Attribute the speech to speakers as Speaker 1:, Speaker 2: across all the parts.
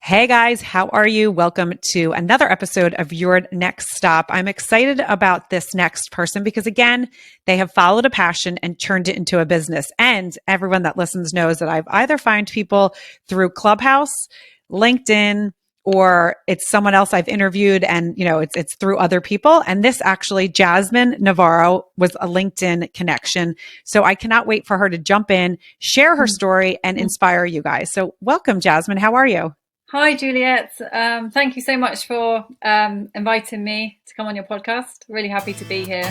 Speaker 1: Hey guys, how are you? Welcome to another episode of Your Next Stop. I'm excited about this next person because, again, they have followed a passion and turned it into a business. And everyone that listens knows that I've either find people through Clubhouse, LinkedIn, or it's someone else I've interviewed, and it's through other people. And this actually, Jasmine Navarro, was a LinkedIn connection. So I cannot wait for her to jump in, share her story, and inspire you guys. So welcome, Jasmine. How are you?
Speaker 2: Hi, Juliet. Thank you so much for inviting me to come on your podcast. Really happy to be here.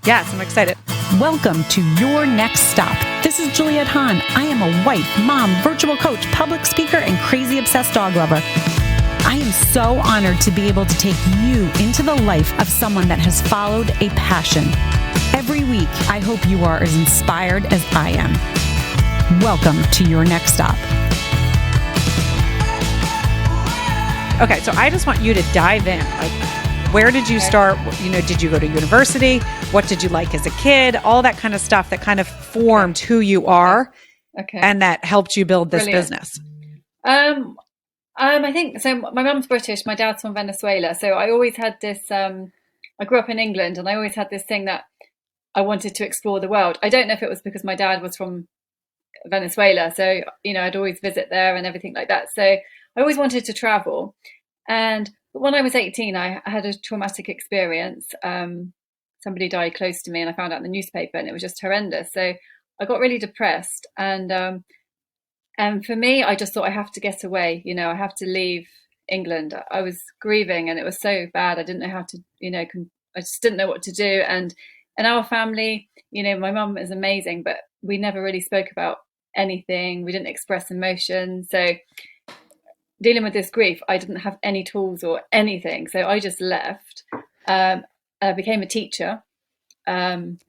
Speaker 1: Yes, I'm excited.
Speaker 3: Welcome to Your Next Stop. This is Juliet Hahn. I am a wife, mom, virtual coach, public speaker, and crazy obsessed dog lover. I am so honored to be able to take you into the life of someone that has followed a passion. Every week, I hope you are as inspired as I am. Welcome to Your Next Stop.
Speaker 1: Okay, so I just want you to dive in. Like, where did you start? Did you go to university? What did you like as a kid? All that kind of stuff that kind of formed who you are, and that helped you build this business.
Speaker 2: I think so. My mum's British, my dad's from Venezuela, so I always had this. I grew up in England, and I always had this thing that I wanted to explore the world. I don't know if it was because my dad was from Venezuela, so I'd always visit there and everything like that. So I always wanted to travel. And when I was 18, I had a traumatic experience. Somebody died close to me, and I found out in the newspaper, and it was just horrendous. So I got really depressed. And for me, I just thought I have to get away. I have to leave England. I was grieving, and it was so bad. I didn't know how to, I just didn't know what to do. And in our family, my mum is amazing, but we never really spoke about anything. We didn't express emotion. So dealing with this grief, I didn't have any tools or anything. So I just left. I became a teacher.
Speaker 1: Can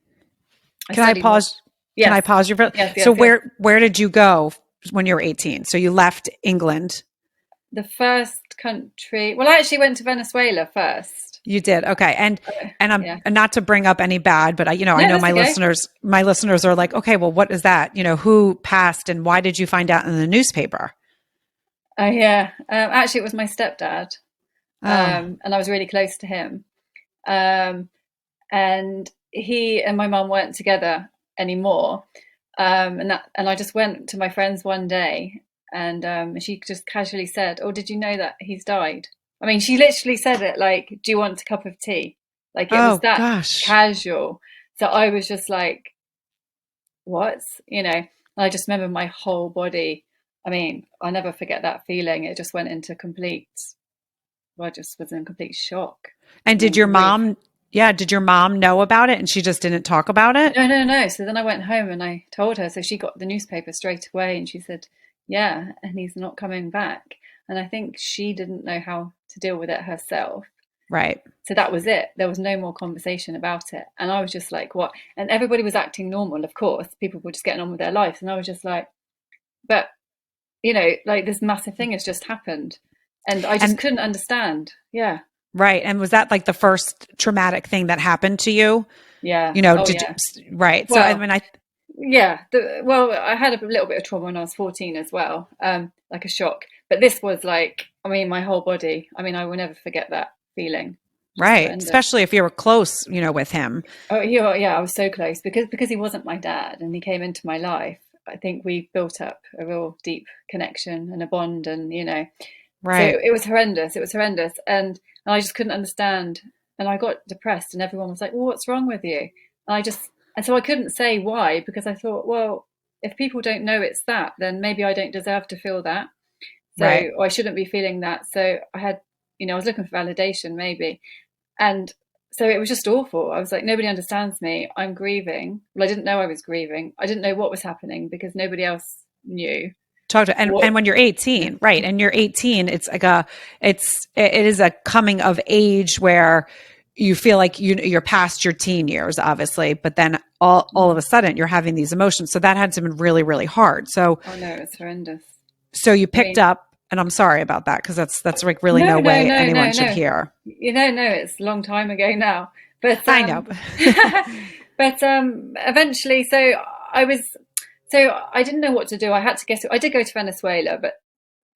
Speaker 1: I pause?
Speaker 2: Yes.
Speaker 1: Can I pause you for?
Speaker 2: Yes,
Speaker 1: so where did you go when you were 18? So you left England.
Speaker 2: The first country. Well, I actually went to Venezuela first.
Speaker 1: You did. Okay. And I'm not to bring up any bad, but I know my listeners are like, okay, well, what is that? Who passed and why did you find out in the newspaper?
Speaker 2: Actually, it was my stepdad, and I was really close to him. And he and my mum weren't together anymore. And I just went to my friend's one day, and she just casually said, "Oh, did you know that he's died?" I mean, she literally said it like, "Do you want a cup of tea?" Like, it was that casual. So I was just like, "What?" And I just remember my whole body. I mean, I'll never forget that feeling. It just went into I just was in complete shock.
Speaker 1: And did your mom know about it and she just didn't talk about it?
Speaker 2: No. So then I went home and I told her. So she got the newspaper straight away and she said, yeah, and he's not coming back. And I think she didn't know how to deal with it herself.
Speaker 1: Right.
Speaker 2: So that was it. There was no more conversation about it. And I was just like, what? And everybody was acting normal, of course. People were just getting on with their lives. And I was just like, but like this massive thing has just happened. And I just couldn't understand. Yeah.
Speaker 1: Right. And was that like the first traumatic thing that happened to you?
Speaker 2: Yeah.
Speaker 1: Right.
Speaker 2: Well,
Speaker 1: so, I mean,
Speaker 2: I had a little bit of trauma when I was 14 as well. Like a shock. But this was like, I mean, my whole body. I mean, I will never forget that feeling.
Speaker 1: Right. Horrendous. Especially if you were close, with him.
Speaker 2: Oh, yeah. I was so close because he wasn't my dad and he came into my life. I think we built up a real deep connection and a bond, and
Speaker 1: right.
Speaker 2: So it was horrendous. And I just couldn't understand, and I got depressed, and everyone was like, well, what's wrong with you? And so I couldn't say why, because I thought, well, if people don't know it's that, then maybe I don't deserve to feel that. So
Speaker 1: right.
Speaker 2: I shouldn't be feeling that. So I had, I was looking for validation maybe. And so it was just awful. I was like, nobody understands me. I'm grieving. Well, I didn't know I was grieving. I didn't know what was happening because nobody else knew.
Speaker 1: And when you're 18, right. And you're 18, it's like it is a coming of age where you feel like you're past your teen years, obviously, but then all of a sudden you're having these emotions. So that had to have been really, really hard. So,
Speaker 2: oh no, it's horrendous.
Speaker 1: So you picked up, and I'm sorry about that, because that's like really no way anyone should hear.
Speaker 2: No, it's a long time ago now. But
Speaker 1: I know.
Speaker 2: But eventually, so I didn't know what to do. I did go to Venezuela, but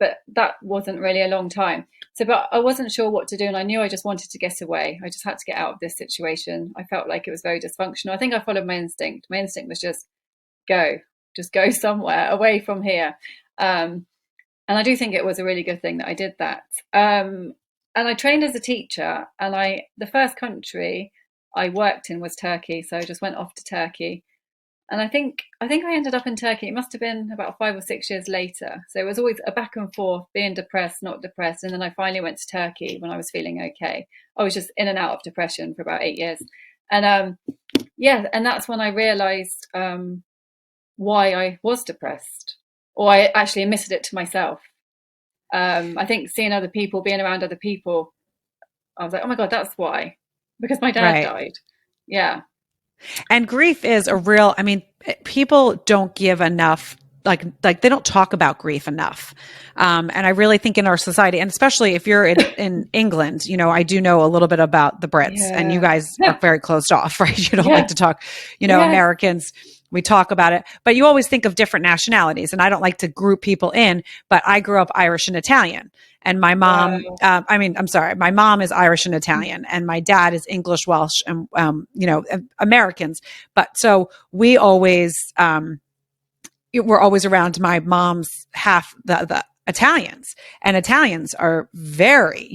Speaker 2: but that wasn't really a long time. So, but I wasn't sure what to do, and I knew I just wanted to get away. I just had to get out of this situation. I felt like it was very dysfunctional. I think I followed my instinct. My instinct was just go somewhere away from here. And I do think it was a really good thing that I did that. And I trained as a teacher, and the first country I worked in was Turkey, so I just went off to Turkey. And I ended up in Turkey. It must have been about 5 or 6 years later. So it was always a back and forth, being depressed, not depressed. And then I finally went to Turkey when I was feeling okay. I was just in and out of depression for about 8 years. And and that's when I realized why I was depressed, or I actually admitted it to myself. I think seeing other people, being around other people, I was like, oh my God, that's why. Because my dad died. Yeah.
Speaker 1: And grief is people don't give enough, like they don't talk about grief enough. And I really think in our society, and especially if you're in England, I do know a little bit about the Brits, and you guys are very closed off, right? You don't like to talk, Americans, we talk about it, but you always think of different nationalities, and I don't like to group people in, but I grew up Irish and Italian. And my mom, my mom is Irish and Italian, and my dad is English, Welsh, and, Americans. But so we always, we're always around my mom's half, the Italians, and Italians are very,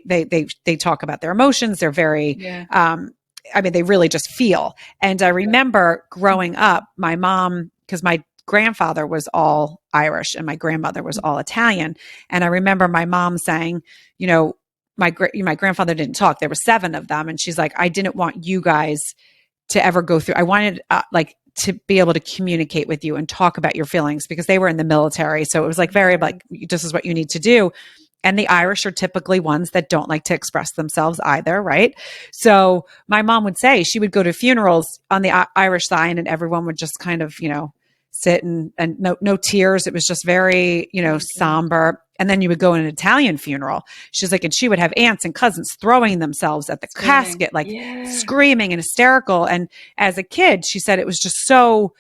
Speaker 1: they talk about their emotions. They're very, they really just feel. And I remember growing up, my mom, because my grandfather was all Irish and my grandmother was all Italian. And I remember my mom saying, my grandfather didn't talk. There were 7 of them. And she's like, I didn't want you guys to ever go through. I wanted to be able to communicate with you and talk about your feelings, because they were in the military. So it was like very this is what you need to do. And the Irish are typically ones that don't like to express themselves either, right? So my mom would say she would go to funerals on the Irish side, and everyone would just kind of, sit and no tears. It was just very, somber. And then you would go in an Italian funeral. She's like, and she would have aunts and cousins throwing themselves at the casket, screaming and hysterical. And as a kid, she said it was just so,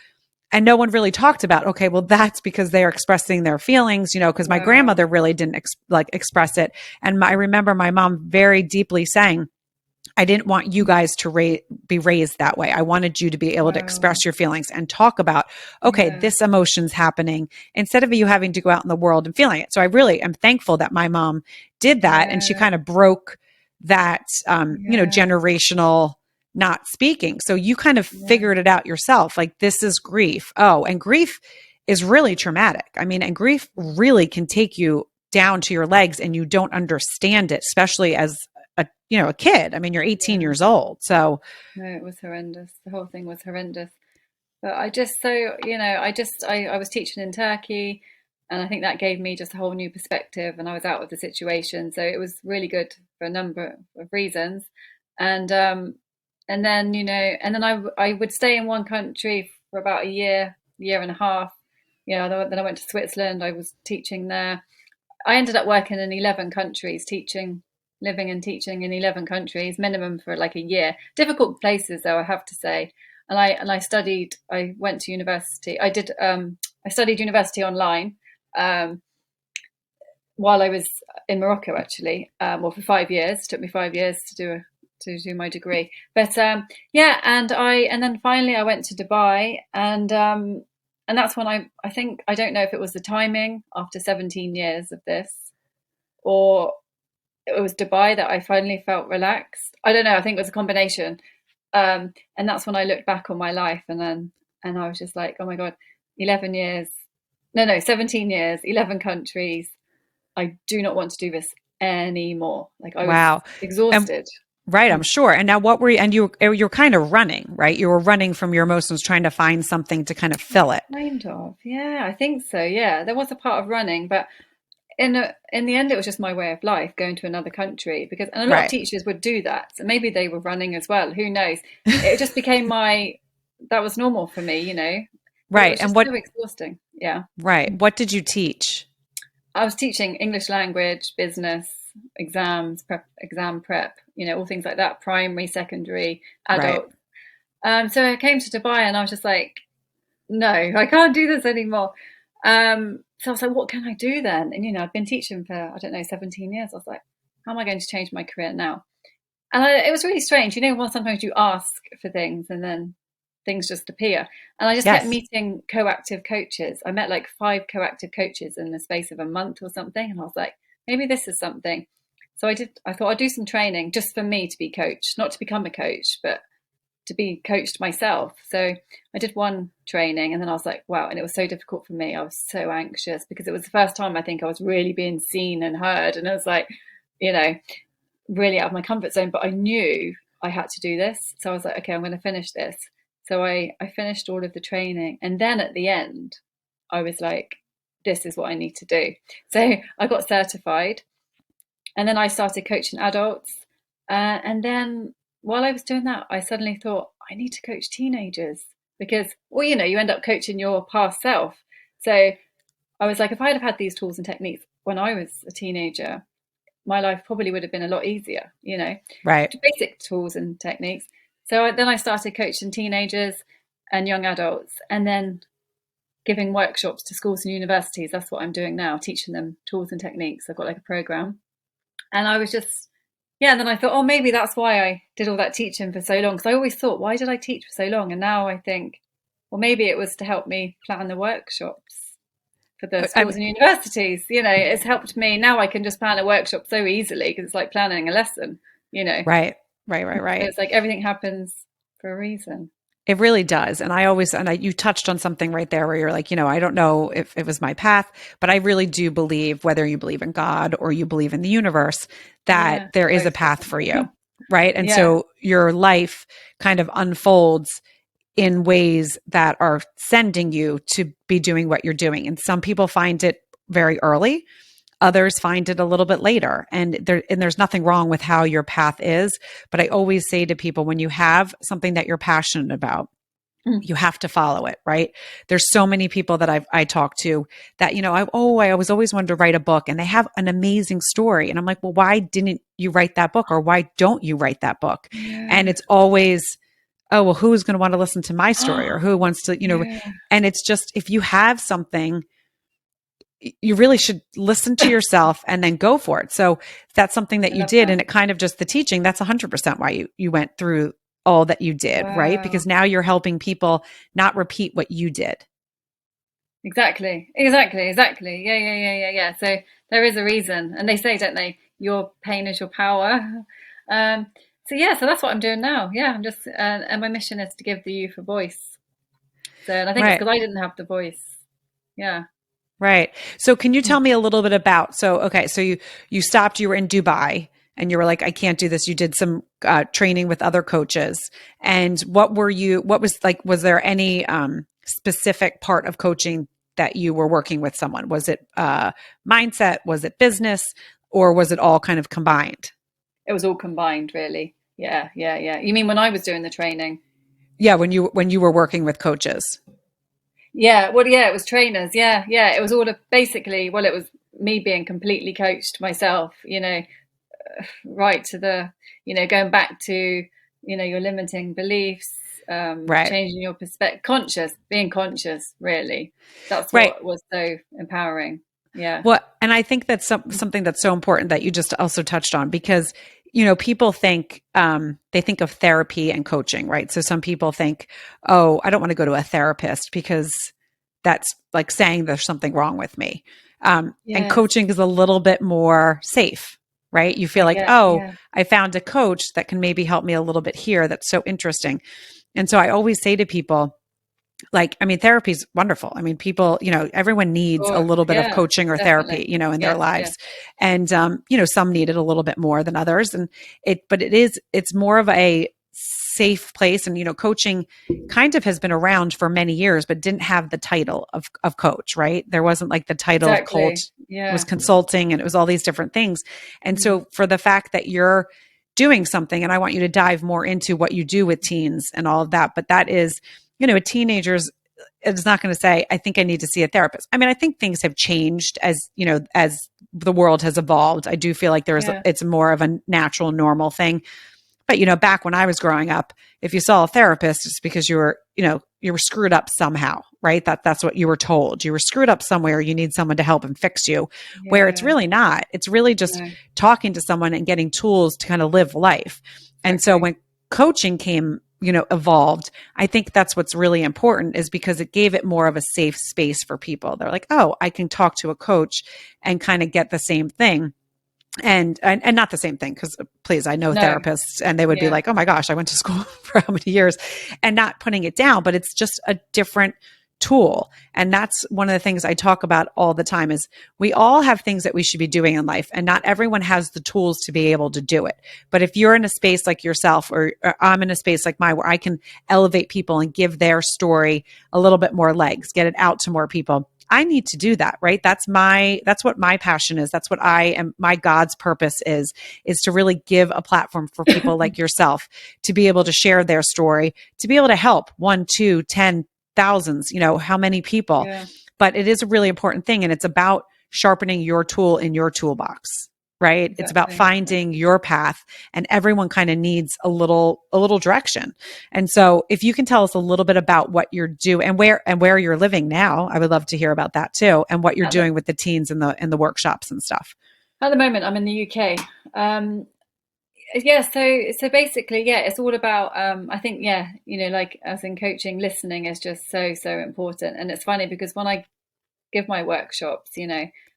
Speaker 1: and no one really talked about, okay, well, that's because they're expressing their feelings, because my grandmother really didn't express it. And I remember my mom very deeply saying, I didn't want you guys to be raised that way. I wanted you to be able to express your feelings and talk about, okay, this emotion's happening, instead of you having to go out in the world and feeling it. So I really am thankful that my mom did that. And she kind of broke that, generational not speaking. So you kind of figured it out yourself. Like, this is grief. Oh, and grief is really traumatic. And grief really can take you down to your legs, and you don't understand it, especially as a kid. You're 18 years old. So
Speaker 2: no, it was horrendous. The whole thing was horrendous. But I was teaching in Turkey, and I think that gave me just a whole new perspective, and I was out of the situation. So it was really good for a number of reasons. And then, I would stay in one country for about a year and a half. Then I went to Switzerland. I was teaching there. I ended up working in 11 countries, living and teaching in 11 countries, minimum for like a year. Difficult places, though, I have to say. And I went to university. I studied university online while I was in Morocco, actually, for 5 years. It took me 5 years to do my degree. But and then finally I went to Dubai, and that's when I don't know if it was the timing after 17 years of this, or it was Dubai that I finally felt relaxed. I don't know. I think it was a combination. And that's when I looked back on my life, and I was just like, oh my God, 17 years, 11 countries. I do not want to do this anymore. Like, I was exhausted.
Speaker 1: Right. I'm sure. And now what were you, and you're kind of running, right? You were running from your emotions, trying to find something to kind of fill it.
Speaker 2: Kind of. Yeah, I think so. Yeah. There was a part of running, but in the end, it was just my way of life, going to another country, and a lot of teachers would do that. So maybe they were running as well. Who knows? It just became that was normal for me,
Speaker 1: Right.
Speaker 2: And so exhausting. Yeah.
Speaker 1: Right. What did you teach?
Speaker 2: I was teaching English language, business, exam prep, all things like that, primary, secondary, adult. Right. So I came to Dubai, and I was just like, no, I can't do this anymore. So I was like, what can I do then? And, I've been teaching for, I don't know, 17 years. I was like, how am I going to change my career now? And it was really strange. Well, sometimes you ask for things and then things just appear. And I just kept
Speaker 1: Yes.
Speaker 2: meeting coactive coaches. I met like 5 coactive coaches in the space of a month or something. And I was like, maybe this is something. So I thought I'd do some training just for me to be coached, not to become a coach, but to be coached myself. So I did one training and then I was like, wow. And it was so difficult for me. I was so anxious because it was the first time I think I was really being seen and heard. And I was like, really out of my comfort zone, but I knew I had to do this. So I was like, okay, I'm going to finish this. So I finished all of the training. And then at the end, I was like, this is what I need to do. So I got certified and then I started coaching adults. And then while I was doing that, I suddenly thought, I need to coach teenagers because, well, you end up coaching your past self. So I was like, if I'd have had these tools and techniques when I was a teenager, my life probably would have been a lot easier,
Speaker 1: Right.
Speaker 2: basic tools and techniques. So then I started coaching teenagers and young adults and then giving workshops to schools and universities. That's what I'm doing now, teaching them tools and techniques. I've got like a program. And I was just, and then I thought, oh, maybe that's why I did all that teaching for so long. Because I always thought, why did I teach for so long? And now I think, well, maybe it was to help me plan the workshops for the schools and universities. It's helped me. Now I can just plan a workshop so easily because it's like planning a lesson,
Speaker 1: Right.
Speaker 2: So it's like everything happens for a reason.
Speaker 1: It really does. And you touched on something right there where you're like, I don't know if it was my path, but I really do believe, whether you believe in God or you believe in the universe, that there is a path for you. Right. And so your life kind of unfolds in ways that are sending you to be doing what you're doing. And some people find it very early. Others find it a little bit later. And there's nothing wrong with how your path is. But I always say to people, when you have something that you're passionate about, you have to follow it, right? There's so many people that I talk to that, I always wanted to write a book and they have an amazing story. And I'm like, well, why didn't you write that book? Or why don't you write that book?
Speaker 2: Yeah.
Speaker 1: And it's always, oh, well, who's going to want to listen to my story or who wants to, and it's just, if you have something, you really should listen to yourself and then go for it. So if that's something that you did and it kind of just the teaching, that's 100% why you went through all that you did, right? Because now you're helping people not repeat what you did.
Speaker 2: Exactly. Yeah. So there is a reason. And they say, don't they, your pain is your power. So that's what I'm doing now. Yeah, I'm just, and my mission is to give the youth a voice. So, and I think it's because I didn't have the voice. Yeah.
Speaker 1: Right. So can you tell me a little bit about, so you stopped, you were in Dubai and you were like, I can't do this. You did some training with other coaches. And was there any specific part of coaching that you were working with someone? Was it mindset? Was it business? Or was it all kind of combined?
Speaker 2: It was all combined, really. Yeah. You mean when I was doing the training?
Speaker 1: Yeah, when you were working with coaches.
Speaker 2: Yeah, well, it was trainers. Yeah. It was all basically, well, it was me being completely coached myself, right to the, going back to, your limiting beliefs, changing your perspective, being conscious, really. That's what was so empowering. Yeah.
Speaker 1: Well, and I think that's something that's so important that you just also touched on because, people think, they think of therapy and coaching, right? So some people think, oh, I don't want to go to a therapist because that's like saying there's something wrong with me. And coaching is a little bit more safe, right? You feel like, I found a coach that can maybe help me a little bit here. That's so interesting. And so I always say to people, therapy is wonderful. I mean, people, everyone needs a little bit of coaching or therapy, in their lives. And, some need it a little bit more than others. And it's more of a safe place. And, coaching kind of has been around for many years, but didn't have the title of coach, right? There wasn't like the title of coach. It was consulting and it was all these different things. And so for the fact that you're doing something, and I want you to dive more into what you do with teens and all of that, but that is, a teenager's is not going to say, I think I need to see a therapist. I mean, I think things have changed as the world has evolved. I do feel like it's more of a natural, normal thing. But, back when I was growing up, if you saw a therapist, it's because you were screwed up somehow, right? That's what you were told. You were screwed up somewhere. You need someone to help and fix you, where it's
Speaker 2: Yeah.
Speaker 1: really not. It's really just
Speaker 2: No,
Speaker 1: talking to someone and getting tools to kind of live life. And so
Speaker 2: exactly.
Speaker 1: when coaching came, evolved, I think that's what's really important, is because it gave it more of a safe space for people. They're like, oh, I can talk to a coach and kind of get the same thing. And not the same thing, because please, I know
Speaker 2: No.
Speaker 1: therapists and they would be
Speaker 2: Yeah.
Speaker 1: like, oh my gosh, I went to school for how many years, and not putting it down, but it's just a different tool. And that's one of the things I talk about all the time, is we all have things that we should be doing in life, and not everyone has the tools to be able to do it. But if you're in a space like yourself, or I'm in a space like mine, where I can elevate people and give their story a little bit more legs, get it out to more people, I need to do that, right? That's what my passion is. That's what I am. My God's purpose is to really give a platform for people like yourself to be able to share their story, to be able to help one, two, 10, thousands, how many people.
Speaker 2: Yeah.
Speaker 1: But it is a really important thing. And it's about sharpening your tool in your toolbox, right? It's about
Speaker 2: Exactly.
Speaker 1: finding your path, and everyone kind of needs a little direction. And so if you can tell us a little bit about what you're doing and where you're living now, I would love to hear about that too, and what you're
Speaker 2: At the,
Speaker 1: doing with the teens in the workshops and stuff.
Speaker 2: at the moment, I'm in the UK. Yeah. So basically, yeah, it's all about. I think, yeah, like as in coaching, listening is just so important. And it's funny because when I give my workshops,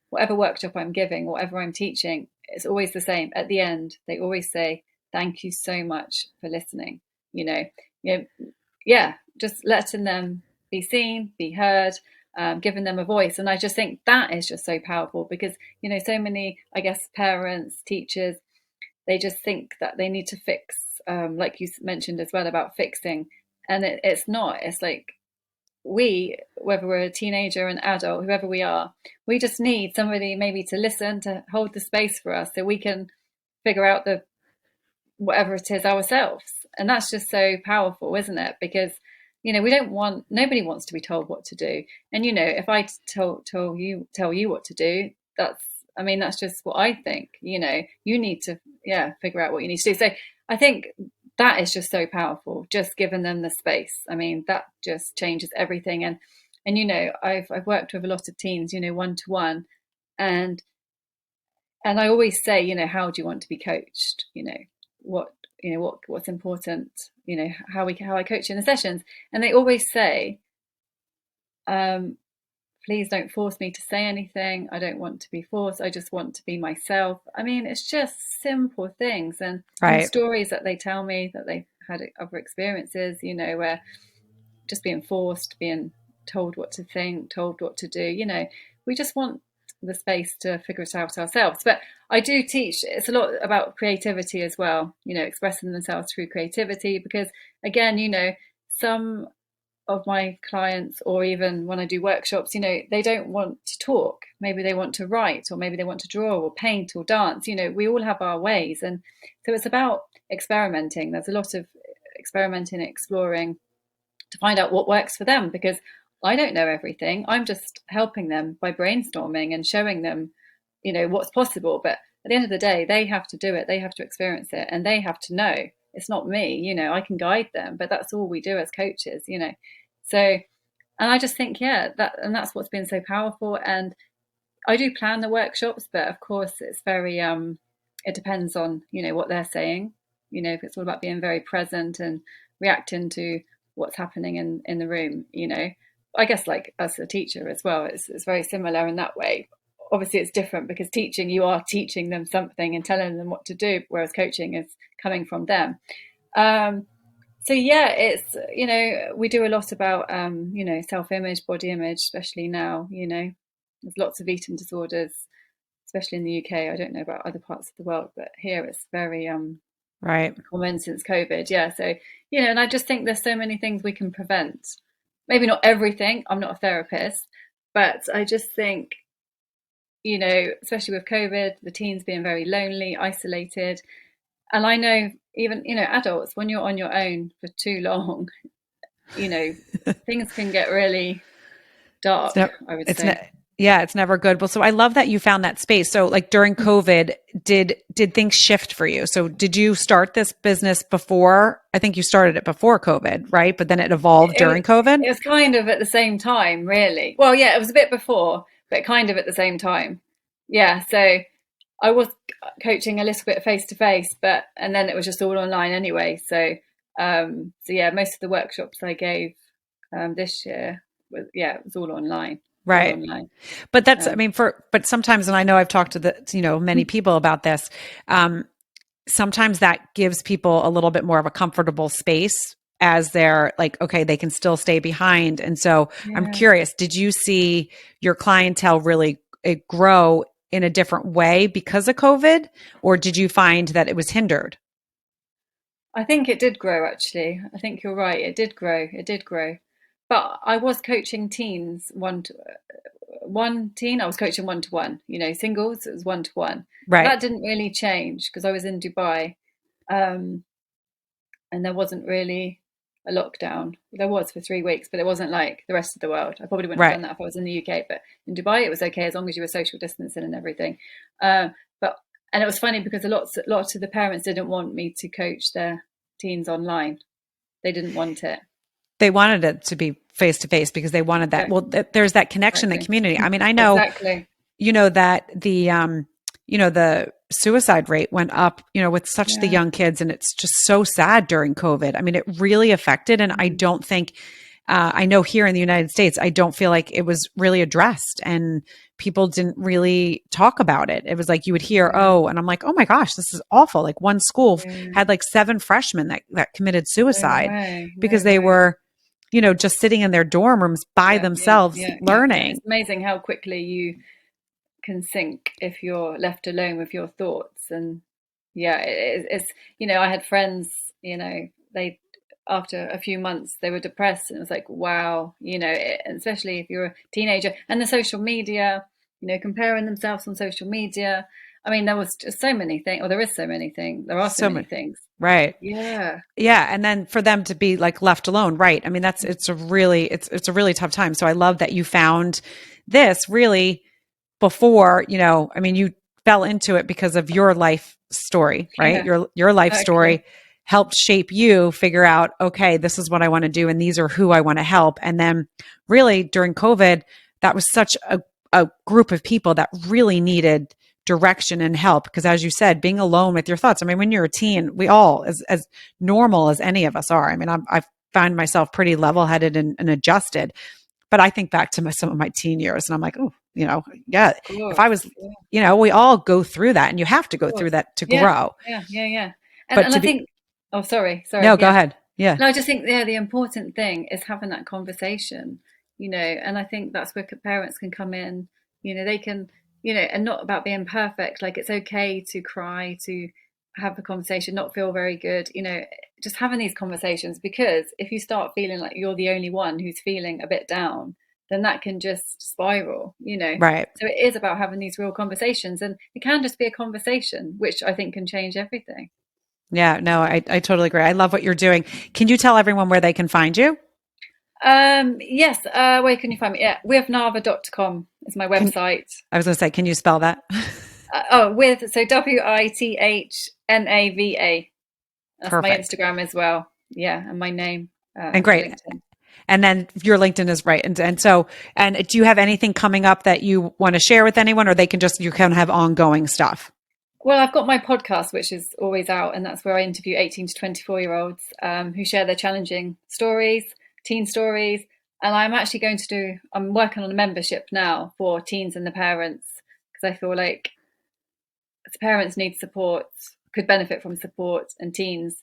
Speaker 2: whatever workshop I'm giving, whatever I'm teaching, it's always the same. At the end, they always say, "Thank you so much for listening." You know, you know, yeah, just letting them be seen, be heard, giving them a voice. And I just think that is just so powerful because, so many, I guess, parents, teachers, they just think that they need to fix, like you mentioned as well about fixing. And it's not. It's like whether we're a teenager, an adult, whoever we are, we just need somebody maybe to listen, to hold the space for us so we can figure out the whatever it is ourselves. And that's just so powerful, isn't it? Because nobody wants to be told what to do. And if I tell you what to do, that's just what I think. You need to figure out what you need to do. So I think that is just so powerful, just giving them the space. I mean, that just changes everything. And I've worked with a lot of teens, one to one, and I always say, how do you want to be coached? What what's important, how I coach in the sessions. And they always say, please don't force me to say anything. I don't want to be forced. I just want to be myself. I mean, it's just simple things, and the
Speaker 1: Right.
Speaker 2: stories that they tell me that they've had other experiences, where just being forced, being told what to think, told what to do. We just want the space to figure it out ourselves. But I do teach, it's a lot about creativity as well, expressing themselves through creativity, because again, some of my clients, or even when I do workshops, they don't want to talk. Maybe they want to write, or maybe they want to draw or paint or dance. We all have our ways. And so it's about experimenting. There's a lot of experimenting, exploring to find out what works for them, because I don't know everything. I'm just helping them by brainstorming and showing them, what's possible. But at the end of the day, they have to do it. They have to experience it, and they have to know. It's not me, I can guide them, but that's all we do as coaches. So, and I just think, that's what's been so powerful. And I do plan the workshops, but of course it's very, it depends on, what they're saying. If it's all about being very present and reacting to what's happening in the room, I guess, like as a teacher as well, it's very similar in that way. Obviously it's different because teaching, you are teaching them something and telling them what to do, whereas coaching is coming from them. So it's, we do a lot about, self-image, body image, especially now. There's lots of eating disorders, especially in the UK. I don't know about other parts of the world, but here it's very
Speaker 1: Right.
Speaker 2: common since COVID. Yeah. So, and I just think there's so many things we can prevent. Maybe not everything. I'm not a therapist, but I just think, especially with COVID, the teens being very lonely, isolated. And I know even, adults, when you're on your own for too long, things can get really dark, I would
Speaker 1: It's
Speaker 2: say.
Speaker 1: Yeah, it's never good. Well, so I love that you found that space. So like during COVID, did things shift for you? So did you start this business before? I think you started it before COVID, right? But then it evolved during COVID?
Speaker 2: It was kind of at the same time, really. Well, yeah, it was a bit before, but kind of at the same time. Yeah, so I was coaching a little bit face to face, but and then it was just all online anyway. So yeah, most of the workshops I gave this year was it was all online. All
Speaker 1: Right.
Speaker 2: online.
Speaker 1: But that's, I mean, but sometimes, and I know I've talked to many people about this. Sometimes that gives people a little bit more of a comfortable space as they're like, okay, they can still stay behind. And so I'm
Speaker 2: Yeah.
Speaker 1: curious, did you see your clientele really grow in a different way because of COVID, or did you find that it was hindered?
Speaker 2: I think it did grow, actually. I think you're right. It did grow. It did grow. But I was coaching teens one teen. I was coaching one to one. Singles. It was one to one.
Speaker 1: Right.
Speaker 2: That didn't really change because I was in Dubai, um, and there wasn't really a lockdown. There was for 3 weeks, but it wasn't like the rest of the world. I probably wouldn't have
Speaker 1: Right.
Speaker 2: done that if I was in the UK. But in Dubai, it was okay as long as you were social distancing and everything. But and it was funny because lots of the parents didn't want me to coach their teens online. They didn't want it.
Speaker 1: They wanted it to be face to face because they wanted that.
Speaker 2: Yeah,
Speaker 1: Well, there's that connection, that
Speaker 2: exactly.
Speaker 1: community. I mean, I know,
Speaker 2: Exactly.
Speaker 1: that the suicide rate went up, with such the
Speaker 2: Yeah.
Speaker 1: young kids, and it's just so sad during COVID. I mean, it really affected, and I
Speaker 2: Mm.
Speaker 1: don't think, I know here in the United States, I don't feel like it was really addressed, and people didn't really talk about it. It was like you would hear,
Speaker 2: Yeah.
Speaker 1: and I'm like, oh my gosh, this is awful. Like one school
Speaker 2: Yeah.
Speaker 1: had like 7 freshmen that committed
Speaker 2: No
Speaker 1: suicide
Speaker 2: way.
Speaker 1: because
Speaker 2: No
Speaker 1: they
Speaker 2: way.
Speaker 1: were, just sitting in their dorm rooms by
Speaker 2: Yeah. Yeah.
Speaker 1: themselves
Speaker 2: Yeah. Yeah. Yeah.
Speaker 1: learning.
Speaker 2: It's amazing how quickly you can sink if you're left alone with your thoughts. And yeah, I had friends, they after a few months they were depressed, and it was like, wow, and especially if you're a teenager, and the social media, comparing themselves on social media. I mean, there was just so many things, or there is so many things, there are so
Speaker 1: So
Speaker 2: many
Speaker 1: many.
Speaker 2: things.
Speaker 1: Right.
Speaker 2: Yeah.
Speaker 1: Yeah. And then for them to be like left alone. Right. I mean, it's a really tough time. So I love that you found this really before, I mean, you fell into it because of your life story, right?
Speaker 2: Yeah,
Speaker 1: Your life
Speaker 2: exactly.
Speaker 1: story helped shape you figure out, okay, this is what I want to do. And these are who I want to help. And then really during COVID, that was such a group of people that really needed direction and help. Because as you said, being alone with your thoughts. I mean, when you're a teen, we all, as normal as any of us are. I mean, I find myself pretty level headed and adjusted. But I think back to some of my teen years and I'm like, oh, yeah,
Speaker 2: Of
Speaker 1: if I
Speaker 2: course.
Speaker 1: was,
Speaker 2: Yeah,
Speaker 1: we all go through that and you have to
Speaker 2: of
Speaker 1: go through
Speaker 2: course.
Speaker 1: that to
Speaker 2: Yeah.
Speaker 1: grow.
Speaker 2: Yeah. Yeah. Yeah. And
Speaker 1: But
Speaker 2: and
Speaker 1: to
Speaker 2: I
Speaker 1: be,
Speaker 2: think, oh, sorry.
Speaker 1: no, go
Speaker 2: Yeah.
Speaker 1: ahead. Yeah.
Speaker 2: No, I just think, the important thing is having that conversation, and I think that's where parents can come in. They can, and not about being perfect. Like, it's okay to cry, to have a conversation, not feel very good, just having these conversations, because if you start feeling like you're the only one who's feeling a bit down, then that can just spiral.
Speaker 1: Right.
Speaker 2: So it is about having these real conversations, and it can just be a conversation, which I think can change everything.
Speaker 1: Yeah. No, I totally agree. I love what you're doing. Can you tell everyone where they can find you?
Speaker 2: Yes, where can you find me? Yeah, withnava.com is my
Speaker 1: Can,
Speaker 2: website.
Speaker 1: I was going to say, can you spell that?
Speaker 2: So WITHNAVA. That's my
Speaker 1: Perfect.
Speaker 2: Instagram as well. Yeah, and my name,
Speaker 1: And
Speaker 2: for
Speaker 1: great.
Speaker 2: LinkedIn.
Speaker 1: And then your LinkedIn is right. And do you have anything coming up that you want to share with anyone, or you can have ongoing stuff?
Speaker 2: Well, I've got my podcast, which is always out, and that's where I interview 18 to 24-year-olds who share their challenging stories, teen stories. And I'm working on a membership now for teens and the parents, because I feel like the parents need support, could benefit from support, and teens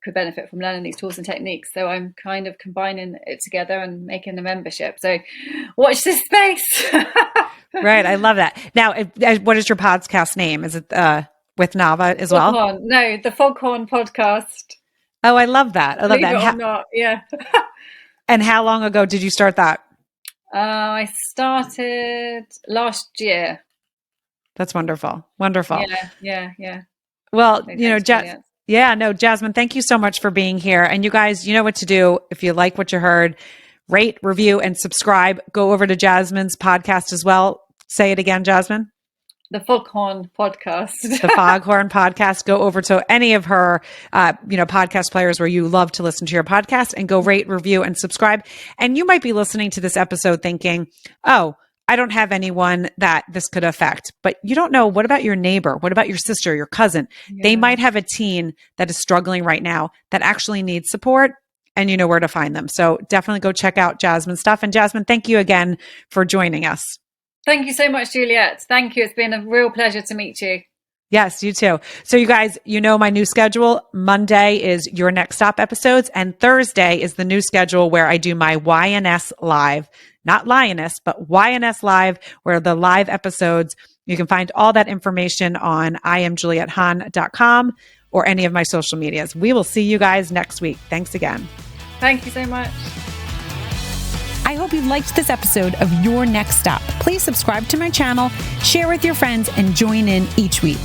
Speaker 2: could benefit from learning these tools and techniques. So I'm kind of combining it together and making a membership. So watch this space.
Speaker 1: Right. I love that. Now, what is your podcast name? Is it with Nava as well?
Speaker 2: Foghorn. No, the Foghorn podcast.
Speaker 1: Oh, I love that. I love
Speaker 2: Believe
Speaker 1: that.
Speaker 2: it or not, yeah.
Speaker 1: And how long ago did you start that?
Speaker 2: I started last year.
Speaker 1: That's wonderful. Wonderful.
Speaker 2: Yeah.
Speaker 1: Well,
Speaker 2: No, thanks, Juliet.
Speaker 1: yeah, no, Jasmine, thank you so much for being here. And you guys, you know what to do. If you like what you heard, rate, review, and subscribe. Go over to Jasmine's podcast as well. Say it again, Jasmine.
Speaker 2: The Foghorn Podcast.
Speaker 1: The Foghorn Podcast. Go over to any of her, podcast players where you love to listen to your podcast, and go rate, review, and subscribe. And you might be listening to this episode thinking, oh, I don't have anyone that this could affect, but you don't know. What about your neighbor? What about your sister, your cousin? Yeah. They might have a teen that is struggling right now that actually needs support, and you know where to find them. So definitely go check out Jasmine's stuff. And Jasmine, thank you again for joining us.
Speaker 2: Thank you so much, Juliet. Thank you. It's been a real pleasure to meet you.
Speaker 1: Yes, you too. So you guys, you know my new schedule. Monday is Your Next Stop episodes, and Thursday is the new schedule where I do my YNS Live, not Lioness, but YNS Live, where the live episodes, you can find all that information on IamJulietHahn.com or any of my social medias. We will see you guys next week. Thanks again.
Speaker 2: Thank you so much.
Speaker 3: I hope you liked this episode of Your Next Stop. Please subscribe to my channel, share with your friends, and join in each week.